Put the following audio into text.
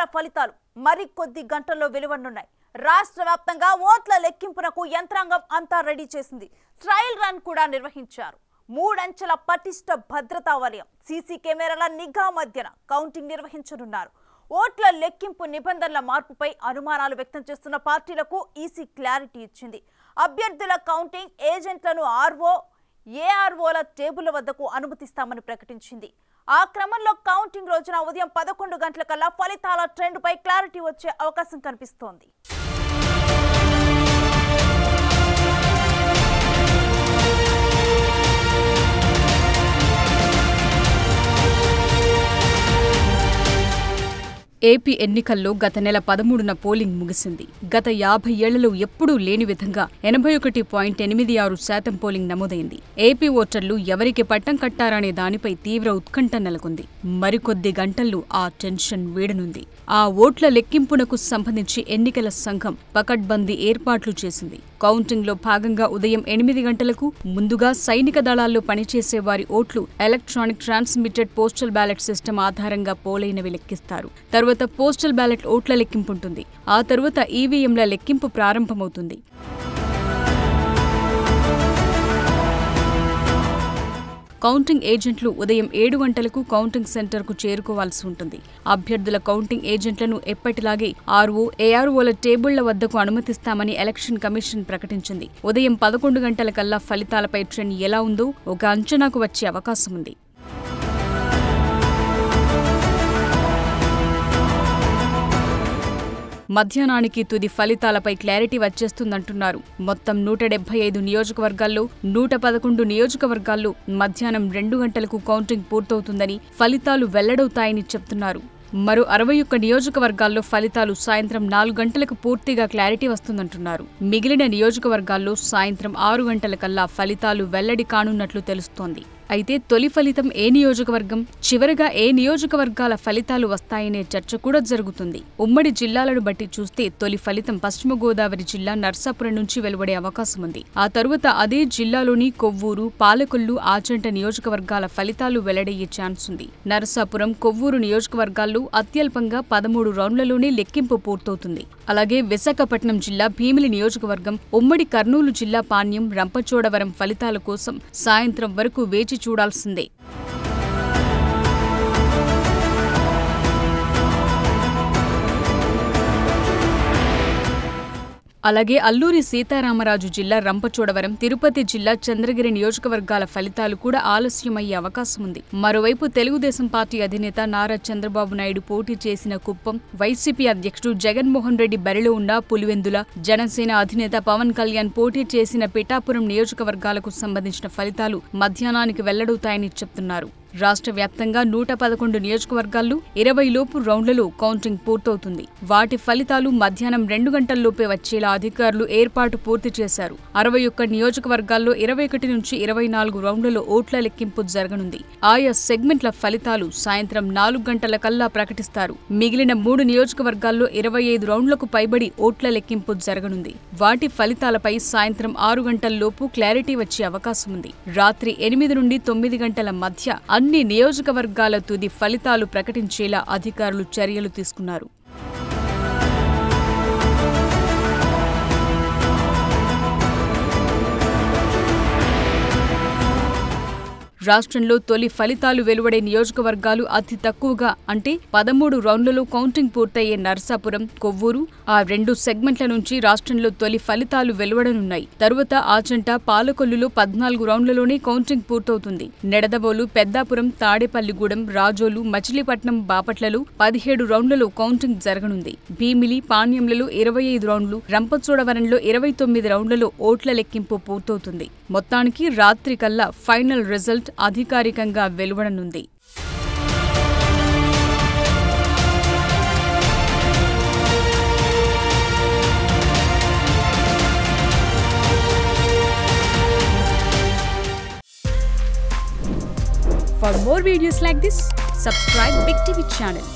ఎన్నికల ఫలితాలు మరికొద్ది గంటల్లో వెలువడనున్నాయి. రాష్ట్ర వ్యాప్తంగా ఓట్ల లెక్కింపునకు యంత్రాంగం అంతా రెడీ చేసింది. ట్రయల్ రన్ కూడా నిర్వహించారు. 3 అంచెల పటిష్ట భద్రతా వలయం, సీసీ కెమెరాల నిఘా మధ్యన కౌంటింగ్ నిర్వహించనున్నారు. ఓట్ల లెక్కింపు నిబంధనల మార్పుపై అనుమానాలు వ్యక్తం చేస్తున్న పార్టీలకు ఈసీ క్లారిటీ ఇచ్చింది. అభ్యర్థుల కౌంటింగ్ ఏజెంట్లను ఆర్ఓ, ఏఆర్ఓల టేబుల్ వద్దకు అనుమతిస్తామని ప్రకటించింది. ఆ క్రమంలో కౌంటింగ్ రోజున ఉదయం 11 గంటలకల్లా ఫలితాల ట్రెండ్ పై క్లారిటీ వచ్చే అవకాశం కనిపిస్తోంది. ఏపీ ఎన్నికల్లో గత నెల 13న పోలింగ్ ముగిసింది. గత 50 ఏళ్లలో ఎప్పుడూ లేని విధంగా 81.86% పోలింగ్ నమోదైంది. ఏపీ ఓటర్లు ఎవరికి పట్టం కట్టారనే దానిపై తీవ్ర ఉత్కంఠ నెలకొంది. మరికొద్ది గంటల్లో ఆ టెన్షన్ వీడనుంది. ఆ ఓట్ల లెక్కింపునకు సంబంధించి ఎన్నికల సంఘం పకడ్బందీ ఏర్పాట్లు చేసింది. కౌంటింగ్లో భాగంగా ఉదయం 8 గంటలకు ముందుగా సైనిక దళాల్లో పనిచేసే వారి ఓట్లు electronic transmitted postal ballot system ఆధారంగా పోలైనవి లెక్కిస్తారు. తర్వాత పోస్టల్ బ్యాలెట్ ఓట్ల లెక్కింపు ఉంటుంది. ఆ తరువాత ఈవీఎంల లెక్కింపు ప్రారంభమవుతుంది. కౌంటింగ్ ఏజెంట్లు ఉదయం 7 గంటలకు కౌంటింగ్ సెంటర్కు చేరుకోవాల్సి ఉంటుంది. అభ్యర్థుల కౌంటింగ్ ఏజెంట్లను ఎప్పటిలాగే ఆర్ఓ, ఏఆర్ఓల టేబుళ్ల వద్దకు అనుమతిస్తామని ఎలక్షన్ కమిషన్ ప్రకటించింది. ఉదయం 11 గంటలకల్లా ఫలితాలపై ట్రెండ్ ఎలా ఉందో ఒక అంచనాకు వచ్చే అవకాశం ఉంది. మధ్యాహ్నానికి తుది ఫలితాలపై క్లారిటీ వచ్చేస్తుందంటున్నారు. మొత్తం 175 నియోజకవర్గాల్లో 111 నియోజకవర్గాల్లో మధ్యాహ్నం 2 గంటలకు కౌంటింగ్ పూర్తవుతుందని, ఫలితాలు వెల్లడవుతాయని చెప్తున్నారు. మరో 61 నియోజకవర్గాల్లో ఫలితాలు సాయంత్రం 4 గంటలకు పూర్తిగా క్లారిటీ వస్తుందంటున్నారు. మిగిలిన నియోజకవర్గాల్లో సాయంత్రం 6 గంటలకల్లా ఫలితాలు వెల్లడి కానున్నట్లు తెలుస్తోంది. అయితే తొలి ఫలితం ఏ నియోజకవర్గం, చివరగా ఏ నియోజకవర్గాల ఫలితాలు వస్తాయనే చర్చ కూడా జరుగుతుంది. ఉమ్మడి జిల్లాలను బట్టి చూస్తే తొలి ఫలితం పశ్చిమ గోదావరి జిల్లా నర్సాపురం నుంచి వెలువడే అవకాశం ఉంది. ఆ తరువాత అదే జిల్లాలోని కొవ్వూరు, పాలకొల్లు, ఆచంట నియోజకవర్గాల ఫలితాలు వెల్లడయ్యే ఛాన్స్ ఉంది. నర్సాపురం, కొవ్వూరు నియోజకవర్గాల్లో అత్యల్పంగా 13 రౌండ్లలోనే లెక్కింపు పూర్తవుతుంది. అలాగే విశాఖపట్నం జిల్లా భీమిలి నియోజకవర్గం, ఉమ్మడి కర్నూలు జిల్లా పాణ్యం, రంపచోడవరం ఫలితాల కోసం సాయంత్రం వరకు వేచి చూడాల్సిందే. అలాగే అల్లూరి సీతారామరాజు జిల్లా రంపచోడవరం, తిరుపతి జిల్లా చంద్రగిరి నియోజకవర్గాల ఫలితాలు కూడా ఆలస్యమయ్యే అవకాశం ఉంది. మరోవైపు తెలుగుదేశం పార్టీ అధినేత నారా చంద్రబాబు నాయుడు పోటీ చేసిన కుప్పం, వైసీపీ అధ్యక్షుడు జగన్మోహన్ రెడ్డి బరిలో ఉన్న పులివెందుల, జనసేన అధినేత పవన్ కళ్యాణ్ పోటీ చేసిన పిఠాపురం నియోజకవర్గాలకు సంబంధించిన ఫలితాలు మధ్యాహ్నానికి వెల్లడవుతాయని చెప్తున్నారు. రాష్ట్ర వ్యాప్తంగా 111 నియోజకవర్గాల్లో 20 లోపు రౌండ్లలో కౌంటింగ్ పూర్తవుతుంది. వాటి ఫలితాలు మధ్యాహ్నం 2 గంటల్లోపే వచ్చేలా అధికారులు ఏర్పాటు పూర్తి చేశారు. 61 నియోజకవర్గాల్లో 21 నుంచి 24 రౌండ్లలో ఓట్ల లెక్కింపు జరగనుంది. ఆయా సెగ్మెంట్ల ఫలితాలు సాయంత్రం 4 గంటలకల్లా ప్రకటిస్తారు. మిగిలిన 3 నియోజకవర్గాల్లో 25 రౌండ్లకు పైబడి ఓట్ల లెక్కింపు జరగనుంది. వాటి ఫలితాలపై సాయంత్రం 6 గంటల్లోపు క్లారిటీ వచ్చే అవకాశం ఉంది. రాత్రి 8 నుండి 9 గంటల మధ్య అన్ని నియోజకవర్గాల తుది ఫలితాలు ప్రకటించేలా అధికారులు చర్యలు తీసుకున్నారు. రాష్ట్రంలో తొలి ఫలితాలు వెలువడే నియోజకవర్గాలు అతి తక్కువగా అంటే 13 రౌండ్లలో కౌంటింగ్ పూర్తయ్యే నర్సాపురం, కొవ్వూరు, ఆ 2 సెగ్మెంట్ల నుంచి రాష్ట్రంలో తొలి ఫలితాలు వెలువడనున్నాయి. తరువాత ఆచంట, పాలకొల్లులో 14 రౌండ్లలోనే కౌంటింగ్ పూర్తవుతుంది. నెడదవోలు, పెద్దాపురం, తాడేపల్లిగూడెం, రాజోలు, మచిలీపట్నం, బాపట్లలో 17 రౌండ్లలో కౌంటింగ్ జరగనుంది. భీమిలి, పాణ్యంలలో 25 రౌండ్లు, రంపచోడవరంలో 29 రౌండ్లలో ఓట్ల లెక్కింపు పూర్తవుతుంది. మొత్తానికి రాత్రికల్లా ఫైనల్ రిజల్ట్ అధికారికంగా వెలువడనుంది. For more videos like this, subscribe Big TV channel.